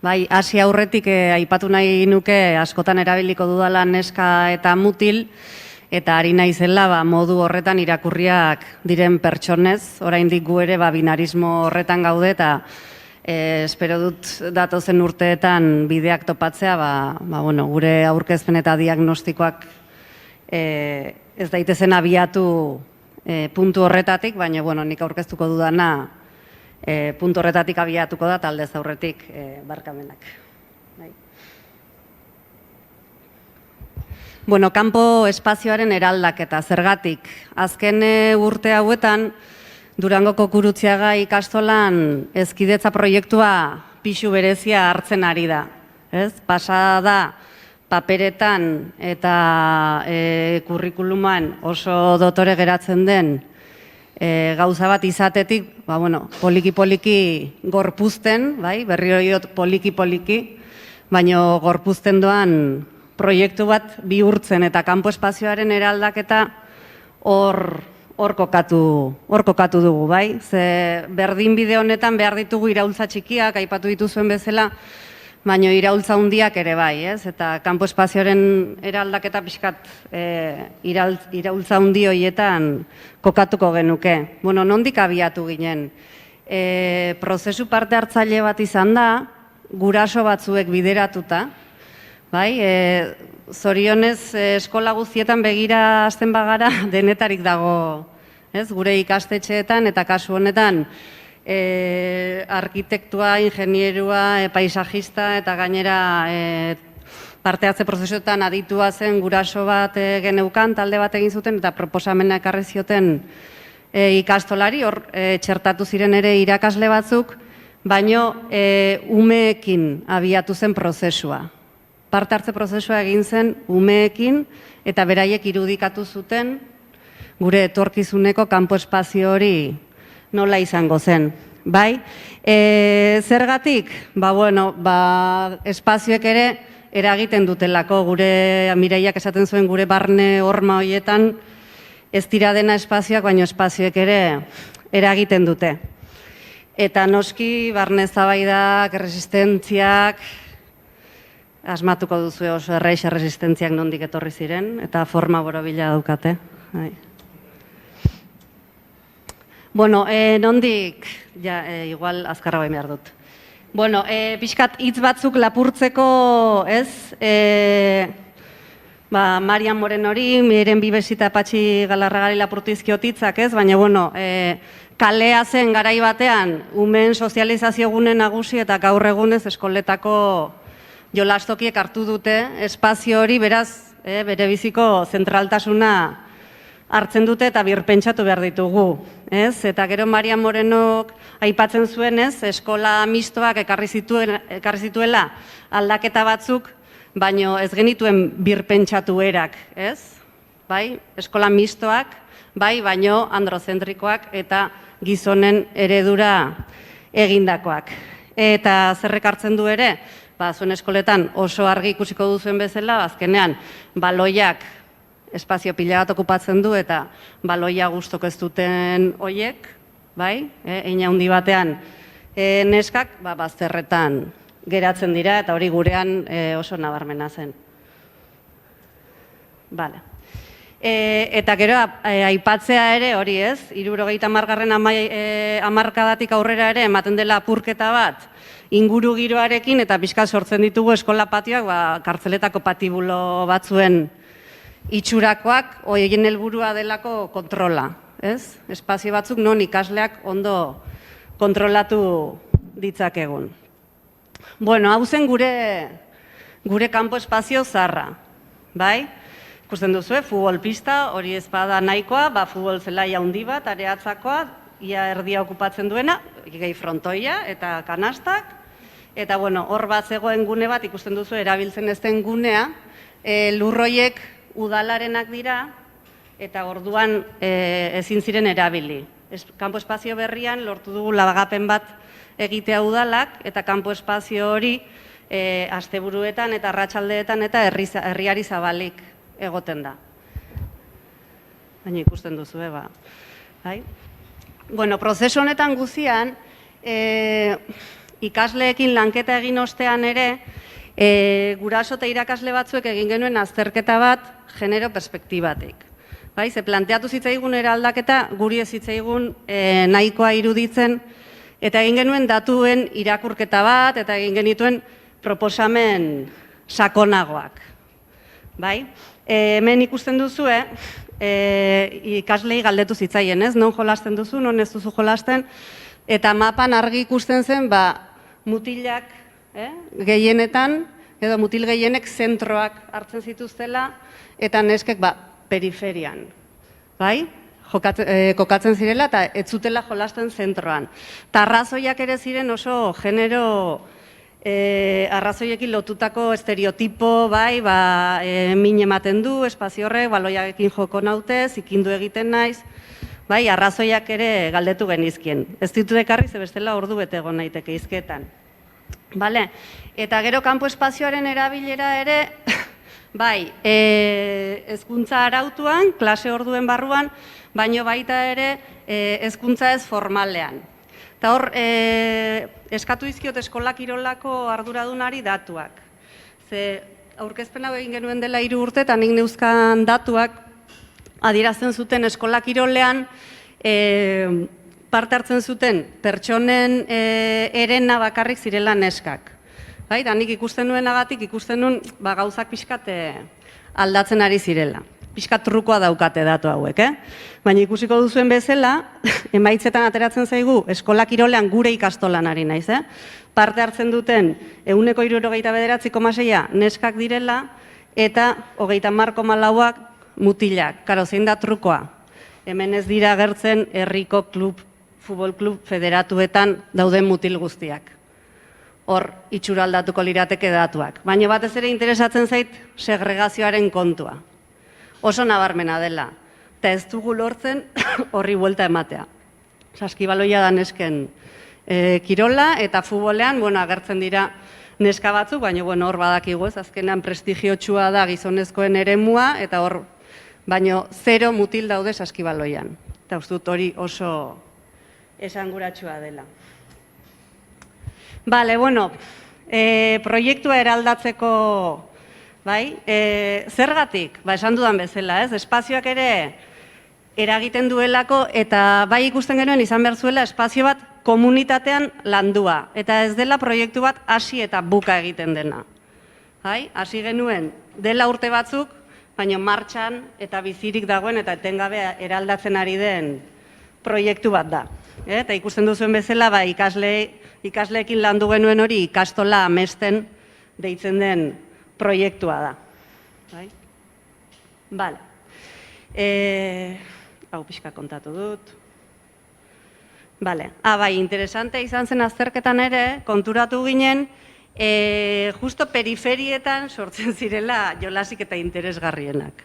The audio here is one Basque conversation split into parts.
Bai, hasi aurretik aipatu nahi nuke askotan erabiliko dudala neska eta mutil, eta ari naizela modu horretan irakurriak diren pertsonez, oraindik gu ere binarismo horretan gaude, eta espero dut datozen urteetan bideak topatzea, gure aurkezpen eta diagnostikoak ez daitezen abiatu puntu horretatik, baina nik aurkeztuko dudana puntu horretatik abiatuko da, taldez aurretik barkamenak. Kanpo espazioaren eraldaketa, zergatik. Azken urte hauetan, Durangoko Gurutziaga ikastolan hezkidetza proiektua pisu berezia hartzen ari da. Pasa da paperetan eta kurrikuluman oso dotore geratzen den gauza bat izatetik, poliki-poliki gorpuzten, berriro diot poliki-poliki, baina gorpuzten doan proiektu bat bihurtzen eta kanpo espazioaren eraldaketa hor kokatu dugu, bai? Ze berdin bide honetan behar ditugu iraultza txikiak, aipatu dituzuen bezala, baina iraultza handiak ere bai, ez? Eta kanpo espazioaren eraldaketa pixkat iraultza handi horietan kokatuko genuke. Nondik abiatu ginen? Prozesu parte hartzaile bat izan da, guraso batzuek bideratuta, bai? Zorionez eskola guztietan begira hasten bagara denetarik dago, ez? Gure ikastetxeetan eta kasu honetan arkitektua, ingenierua, paisajista eta gainera parte hartze prozesuetan aditua zen guraso bat geneukan, talde bat egin zuten eta proposamena ekarri zioten ikastolari, hor txertatu ziren ere irakasle batzuk, baino umeekin abiatu zen prozesua. Parte hartze prozesua egin zen umeekin eta beraiek irudikatu zuten gure etorkizuneko kanpo espazio hori nola izango zen, bai? Zergatik? Espazioek ere eragiten dutelako, gure Mireiak esaten zuen gure barne horma horietan ez dira dena espazioak, baina espazioek ere eragiten dute. Eta noski barne eztabaidak, erresistentziak, asmatuko duzu oso erresistentziak nondik etorri ziren, eta forma borobila daukate. Nondik, igual azkarra bain behar dut. Pixkat hitz batzuk lapurtzeko, ez? Marian Morenori, miren bibesita Patxi Galarragari lapurtizkiot hitzak, ez? Baina, kalea zen garai batean, umen sozializazio gune nagusi eta gaur egunez eskoletako jolastokiek hartu dute espazio hori, beraz, bere biziko zentraltasuna hartzen dute eta birpentsatu behar ditugu. Eta gero Marian Morenok aipatzen zuen, eskola mistoak ekarri zituela aldaketa batzuk, baino ez genituen birpentsatu erak. Eskola mistoak, baino androzentrikoak eta gizonen eredura egindakoak. Eta zerrek hartzen du ere, zuen eskoletan oso argi ikusiko duzuen bezala, azkenean baloiak espazio pila bat okupatzen du eta baloia gustoko ez duten hoiek, hein handi batean neskak bazterretan geratzen dira eta hori gurean oso nabarmena zen. Eta gero aipatzea ere hori ez, 70. hamarkadatik aurrera ere ematen dela apurketa bat inguru giroarekin eta pixka sortzen ditugu eskola patioak kartzeletako patibulo batzuen itxurakoak, horien helburua delako kontrola. Espazio batzuk non ikasleak ondo kontrolatu ditzakegun. Hau zen gure kanpo espazio zarra. Ikusten duzu, futbol pista, hori ez bada nahikoa, futbol zelai handi bat, areatzakoa, ia erdia okupatzen duena, gehi frontoia eta kanastak, eta hor bat zegoen gune bat, ikusten duzu, erabiltzen ez den gunea, lurroiek udalarenak dira, eta orduan ezin ziren erabili. Kanpo espazio berrian lortu dugu lagapen bat egitea udalak, eta kanpo espazio hori asteburuetan eta arratsaldeetan eta herriari zabalik egoten da. Baina ikusten duzu, Prozesu honetan guzian, ikasleekin lanketa egin ostean ere, guraso eta irakasle batzuek egin genuen azterketa bat genero perspektibatik. Bai, ze planteatu zitzaigun eraldaketa, guri ez zitzaigun nahikoa iruditzen, eta egin genuen datuen irakurketa bat, eta egin genituen proposamen sakonagoak. Bai? Hemen ikusten duzue, ikaslei galdetu zitzaien, ez? Non jolasten duzu, non ez duzu jolasten, eta mapan argi ikusten zen, mutilak gehienetan, edo mutil gehienek zentroak hartzen zituztela, eta neskek periferian. Bai? Kokatzen zirela eta ez zutela jolasten zentroan. Ta arrazoiak ere ziren oso genero arrazoiekin lotutako estereotipo, bai, min ematen du, espazio horrek, baloiarekin joko naute, zikindu egiten naiz, bai, arrazoiak ere galdetu genizkien. Ez ditu dekarri, ze bestela ordu bete egon naiteke hizketan. Bale, eta gero kanpo espazioaren erabilera ere, bai, hezkuntza arautuan, klase orduen barruan, baino baita ere hezkuntza ez formalean. Eta hor, eskatu dizkiot eskola kirolako arduradunari datuak. Ze aurkezpen hau egin genuen dela 3 urte, eta nik neuzkan datuak adierazten zuten eskola kirolean parte hartzen zuten pertsonen herena bakarrik zirela neskak. Bai, da nik ikusten nuenagatik, ikusten nuen gauzak pixkat aldatzen ari zirela. Pixkat trukoa daukate datu hauek, Baina ikusiko duzuen bezala, emaitzetan ateratzen zaigu, eskola kirolean gure ikastolan ari naiz, Parte hartzen duten 69,6 neskak direla, eta 30,4 mutilak. Karo, zein da trukoa? Hemen ez dira agertzen herriko futbol klub federatuetan dauden mutil guztiak. Hor, itxura aldatuko lirateke datuak. Baina batez ere interesatzen zait segregazioaren kontua. Oso nabarmena dela. Eta ez dugu lortzen horri buelta ematea. Saskibaloia da nesken kirola eta futbolean agertzen dira neska batzuk, baina hor badakigu ez, azkenean prestigiotsua da gizonezkoen eremua, eta hor, baino 0 mutil daude saskibaloian. Eta uste dut hori oso esanguratsua dela. Bale, proiektua eraldatzeko, bai, zergatik, esan dudan bezala, ez, espazioak ere eragiten duelako, eta bai ikusten genuen izan behar zuela espazio bat komunitatean landua, eta ez dela proiektu bat hasi eta buka egiten dena. Hasi genuen dela urte batzuk, baina martxan eta bizirik dagoen eta etengabe eraldatzen ari den proiektu bat da. Eta ikusten duzuen bezala, ikasleekin landu genuen hori ikastola amesten deitzen den proiektua da. Bale. Hau pixka kontatu dut. Bale. Bai, interesante izan zen azterketan ere, konturatu ginen, justo periferietan sortzen zirela jolasik eta interesgarrienak.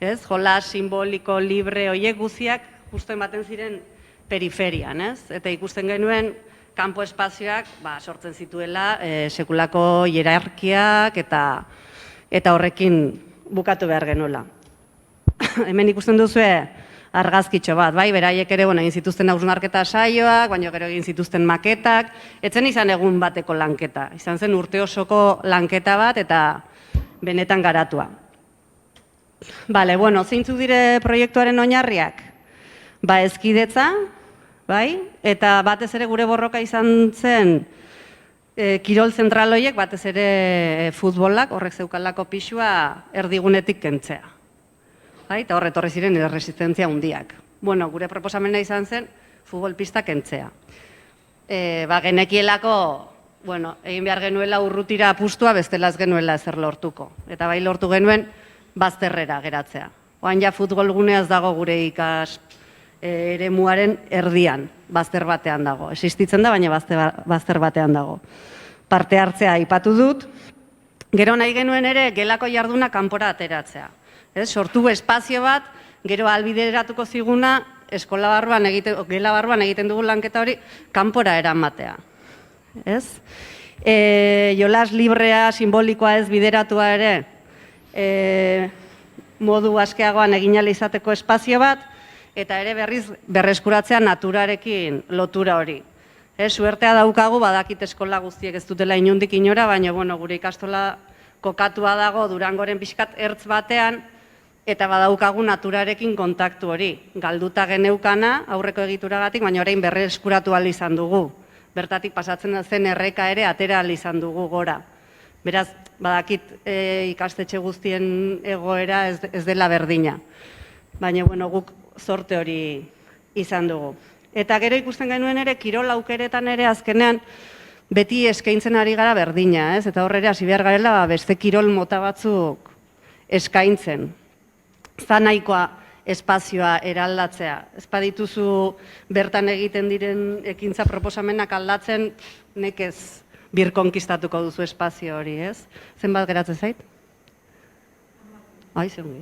Jolas simboliko, libre, oiek guziak, justo ematen ziren periferian, eta ikusten genuen kanpo espazioak sortzen zituela sekulako hierarkiak eta horrekin bukatu behar genuela. Hemen ikusten duzue argazkitxo bat, beraiek ere egin zituzten hausnarketa saioak, baina gero egin zituzten maketak, etzen izan egun bateko lanketa, izan zen urte osoko lanketa bat eta benetan garatua. Bale, zeintzuk dire proiektuaren oinarriak? Hezkidetza, eta batez ere gure borroka izan zen kirol zentral horiek, batez ere futbolak, horrek zeukalako pixua erdigunetik kentzea. Eta horre etorri ziren erresistentzia handiak. Gure proposamena izan zen futbol pista kentzea. Genekielako, egin behar genuela urrutira apustua, bestela ez genuela ezer lortuko. Eta bai lortu genuen bazterrera geratzea. Oan ja futbol guneaz dago gure ikas eremuaren erdian, bazter batean dago. Existitzen da, baina bazter batean dago. Parte hartzea aipatu dut, gero nahi genuen ere gelako jarduna kanpora ateratzea. Sortu espazio bat, gero albideratuko ziguna, gela barruan egiten dugu lanketa hori, kanpora eramatea. Jolas librea, simbolikoa ez bideratua ere, modu askeagoan egin ahal izateko espazio bat, eta ere berriz berreskuratzea naturarekin lotura hori. Suertea daukagu, badakit eskola guztiek ez dutela inondik inora, baina gure ikastola kokatua dago Durangoren pixkat ertz batean, eta badaukagu naturarekin kontaktu hori. Galduta geneukana aurreko egituragatik, baina orain berreskuratu ahal izan dugu. Bertatik pasatzen zen erreka ere atera ahal izan dugu gora. Beraz, badakit ikastetxe guztien egoera ez dela berdina. Baina guk zorte hori izan dugu. Eta gero ikusten genuen ere, kirol aukeretan ere azkenean beti eskaintzen ari gara berdina, ez? Eta horre hasi behar garela beste kirol mota batzuk eskaintzen. Zan nahikoa espazioa eraldatzea. Ez badituzu bertan egiten diren ekintza proposamenak aldatzen, nekez birkonkistatuko duzu espazio hori, ez? Zenbat geratzen zait? Ai, zeungi.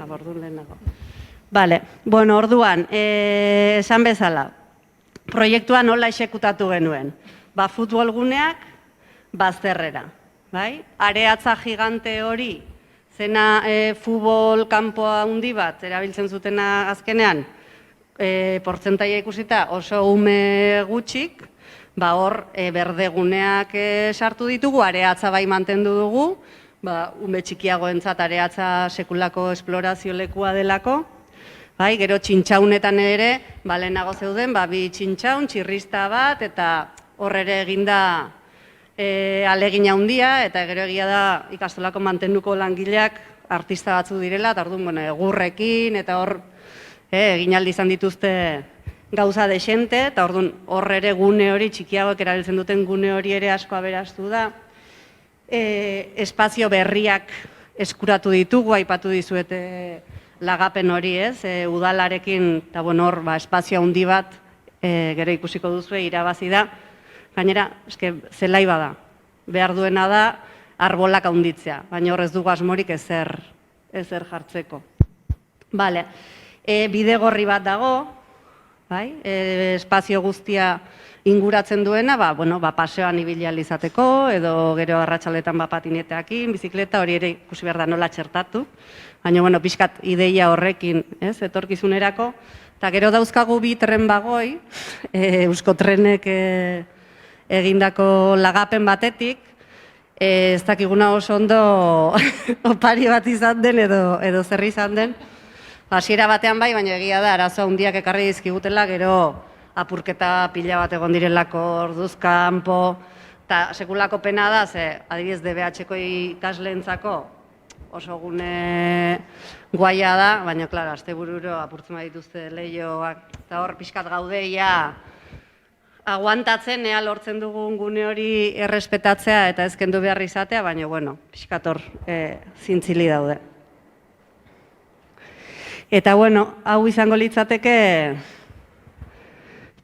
Abordun lehenago. Bale, orduan, esan bezala, proiektua nola exekutatu genuen. Futbol guneak, bazterrera. Areatza gigante hori, zena futbol kanpoa handi bat, erabiltzen zutena azkenean, portzentaia ikusita oso ume gutxik, hor berdeguneak sartu ditugu, areatza bai mantendu dugu, ume txikiagoentzat areatza sekulako esplorazio lekua delako, gero txintxaunetan ere, lehenago zeuden, bi txintxaun, txirrista bat, eta hor ere eginda alegina handia, eta gero egia da ikastolako mantenduko langileak artista batzu direla, eta orduan egurrekin, eta hor egin aldi izan dituzte gauza desente, eta orduan hor ere gune hori, txikiagoek erabiltzen duten gune hori ere asko aberastu da. Espazio berriak eskuratu ditugu, aipatu dizuete lagapen hori, ez? Udalarekin, eta hor, espazio handi bat, gero ikusiko duzue, irabazi da. Gainera, zelai bada. Behar duena da, arbolak handitzea, baina hor ez dugu asmorik ezer jartzeko. Bide gorri bat dago, espazio guztia inguratzen duena, paseoan ibili ahal izateko, edo gero arratsaletan patineteekin, bizikleta, hori ere ikusi behar da nola txertatu, baina pixkat ideia horrekin, etorkizunerako, eta gero dauzkagu bi tren bagoi, Euskotrenek egindako lagapen batetik, ez dakiguna oso ondo opari bat izan den edo zer izan den, hasiera batean bai, baina egia da, arazo handiak ekarri dizkigutela, gero apurketa pila bat egon direlako orduzkanpo, eta sekulako pena da, adibidez DBH-ko ikasleentzako oso gune guaia da, baina, klaro, astebururo apurtzen badituzte lehioak, eta hor pixkat gaudeia aguantatzen, lortzen dugun gune hori errespetatzea eta ez kendu behar izatea, baina, pixkat hor zintzili daude. Eta, hau izango litzateke,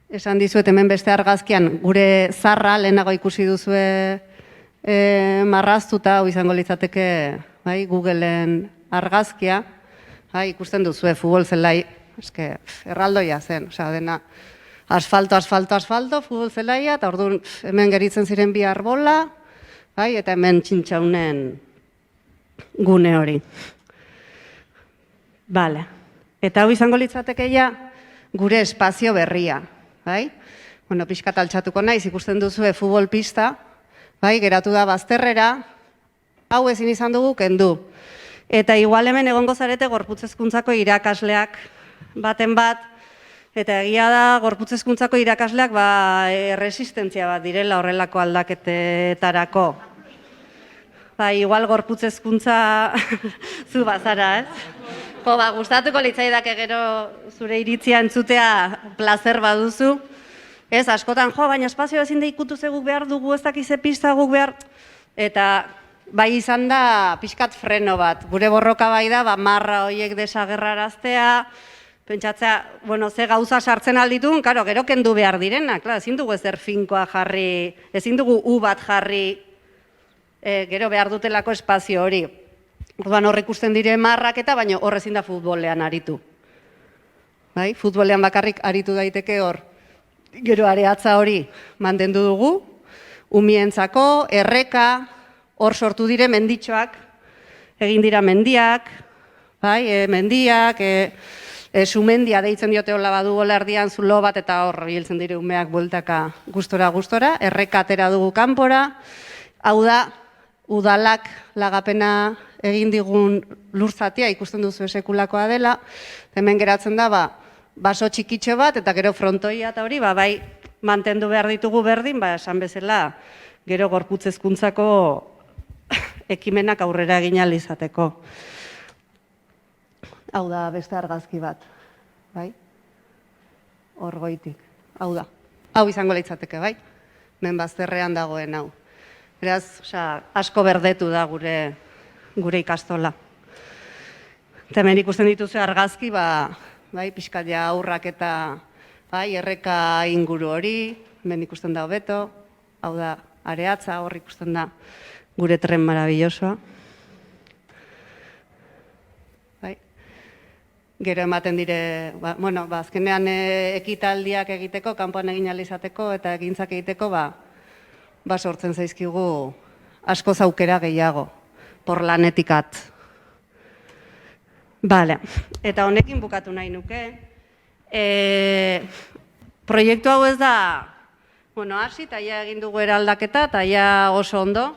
esan dizuet hemen beste argazkian, gure zarra lehenago ikusi duzue marraztuta, hau izango litzateke Googleen argazkia, ikusten duzue futbol zelai, erraldoia zen, dena asfalto, futbol zelaia, eta orduan hemen geritzen ziren bi arbola, eta hemen txintxaunen gune hori. Eta hau izango litzateke gure espazio berria. Pixkat altxatuko naiz, ikusten duzue futbol pista, geratu da bazterrera, hau ezin izan dugu kendu. Eta igual hemen egongo zarete gorputz hezkuntzako irakasleak baten bat, eta egia da gorputz hezkuntzako irakasleak erresistentzia bat direla horrelako aldaketetarako. Igual gorputz hezkuntza zu bazara, ez? Gustatuko litzaidake gero zure iritzia entzutea plazer baduzu. Ez, askotan, baina espazio ezin da ikutu ze guk behar dugu, ez dakize pista guk behar. Eta bai izan da pixkat freno bat. Gure borroka bai da, marra horiek desagerraraztea, pentsatzea, ze gauza sartzen alditun, gero kendu behar direnak. Ezin dugu ezer finkoa jarri, ezin dugu U bat jarri, gero behar dutelako espazio hori. Orduan hor ikusten dire marraketa, baina hor ezin da futbolean aritu. Futbolean bakarrik aritu daiteke hor. Gero areatza hori mantendu dugu, umientzako, erreka, hor sortu dire menditxoak, egin dira mendiak, Sumendia deitzen diote hola badu erdian zulo bat eta hor hiltzen dire umeak bueltaka gustora, erreka atera dugu kanpora, hau da, udalak lagapena egin digun lurzatia ikusten duzu sekulakoa dela, hemen geratzen da, baso txikitxo bat eta gero frontoia eta hori, bai mantendu behar ditugu berdin, esan bezala, gero gorputz hezkuntzako ekimenak aurrera egin ahal izateko. Hau da beste argazki bat, bai? Hor goitik, hau da. Hau izango litzateke, bai? Men bazterrean dagoen hau. Beraz, asko berdetu da gure ikastola. Eta hemen ikusten dituzu argazki, bai, pixkatia aurrak eta erreka inguru hori, hemen ikusten da hobeto, hau da areatza, hor ikusten da gure tren marabillosoa. Gero ematen dire, azkenean ekitaldiak egiteko, kanpoan egin ahal izateko eta egintzak egiteko, sortzen zaizkigu asko aukera gehiago, porlanetikat. Eta honekin bukatu nahi nuke. Proiektu hau ez da, hasi, eta ja egin dugu eraldaketa, eta ja oso ondo.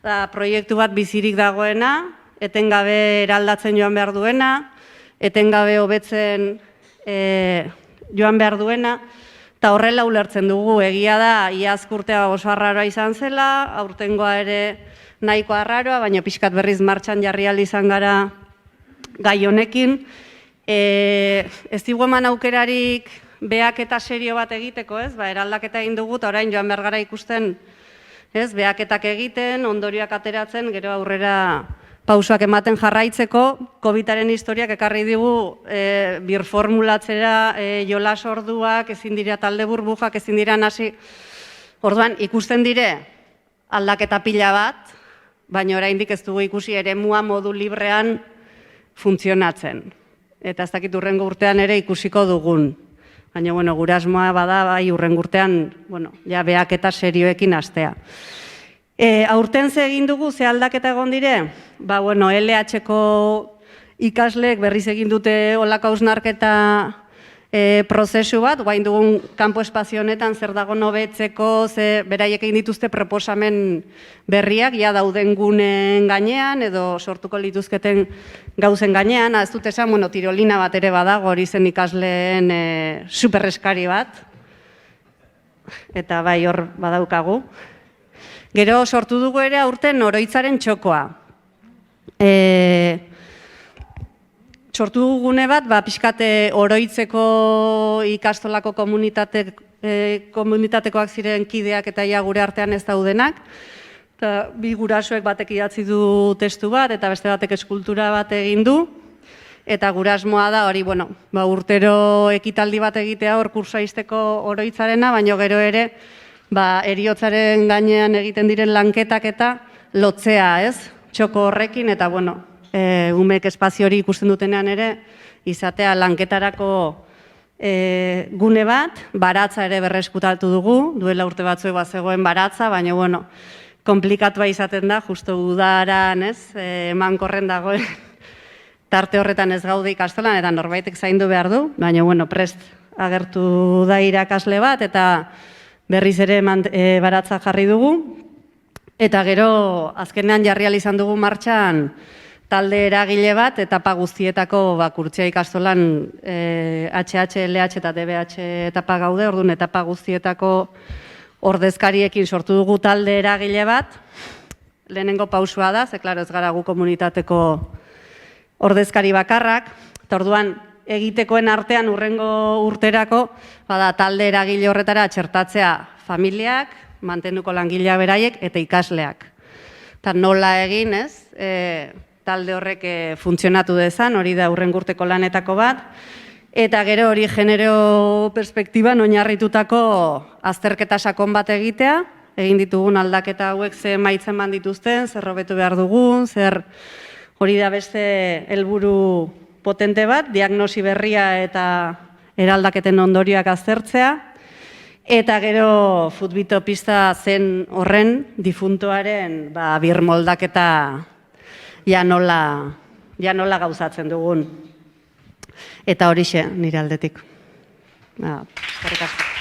Proiektu bat bizirik dagoena, etengabe eraldatzen joan behar duena, etengabe hobetzen joan behar duena, eta horrela ulertzen dugu, egia da, iazko urtea oso arraroa izan zela, aurtengoa ere nahiko arraroa, baina pixkat berriz martxan jarri ahal izan gara gai honekin. Ez digu eman aukerarik behak eta serio bat egiteko, eraldaketa egin dugu, eta orain joan behar gara ikusten behaketak egiten, ondorioak ateratzen, gero aurrera pausoak ematen jarraitzeko, COVID-aren historiak ekarri digu birformulatzera jolas orduak, ezin dira talde burbujak, ezin dira nasi. Orduan, ikusten dire aldaketa pila bat, baina oraindik ez dugu ikusi eremua modu librean funtzionatzen. Eta ez dakit hurrengo urtean ere ikusiko dugun. Baina, gure asmoa bada, bai hurrengo urtean, behaketa serioekin hastea. Aurten ze egin dugu, ze aldaketa egon dire? LH-ko ikasleek berriz egin dute olako hausnarketa prozesu bat, guain dugun kanpo espazio honetan zer dago hobetzeko, ze beraiek egin dituzte proposamen berriak, ja dauden guneen gainean, edo sortuko lituzketen gauzen gainean, ez dut esan, tirolina bat ere badago, hori zen ikasleen superreskari bat, eta bai hor badaukagu. Gero sortu dugu ere aurten oroitzaren txokoa. Sortu dugune bat, pixkate oroitzeko ikastolako komunitatekoak ziren kideak eta gure artean ez daudenak. Bi gurasoek batek idatzi du testu bat eta beste batek eskultura bat egin du. Eta gure asmoa da hori, urtero ekitaldi bat egitea hor kursoa izteko oroitzarena, baina gero ere heriotzaren gainean egiten diren lanketak eta lotzea, txoko horrekin, eta umek espazio hori ikusten dutenean ere, izatea lanketarako gune bat, baratza ere berreskutatu dugu, duela urte batzuek bazegoen baratza, baina komplikatua izaten da, justo udaran, emankorren dagoen, tarte horretan ez gaude ikastolan, eta norbaitek zaindu behar du, baina prest agertu da irakasle bat, eta berriz ere baratza jarri dugu, eta gero azkenean jarri ahal izan dugu martxan talde eragile bat, etapa guztietako kurtsia ikastolan HH, LH eta DBH etapa gaude, orduan etapa guztietako ordezkariekin sortu dugu talde eragile bat, lehenengo pausua da, ze klaro ez gara gu komunitateko ordezkari bakarrak, eta orduan egitekoen artean urrengo urterako, talde eragile horretara txertatzea familiak, mantenduko langilea beraiek eta ikasleak. Eta nola egin, talde horrek funtzionatu dezan, hori da urrengo urteko lanetako bat, eta gero hori genero perspektiban oinarritutako azterketa sakon bat egitea, egin ditugun aldaketa hauek ze maitzen man dituzten, zer hobetu behar dugun, zer hori da beste helburu potente bat, diagnosi berria eta eraldaketen ondorioak aztertzea, eta gero futbitopista zen horren difuntoaren birmoldaketa ja nola gauzatzen dugun. Eta horixe nire aldetik. Eskerrik asko.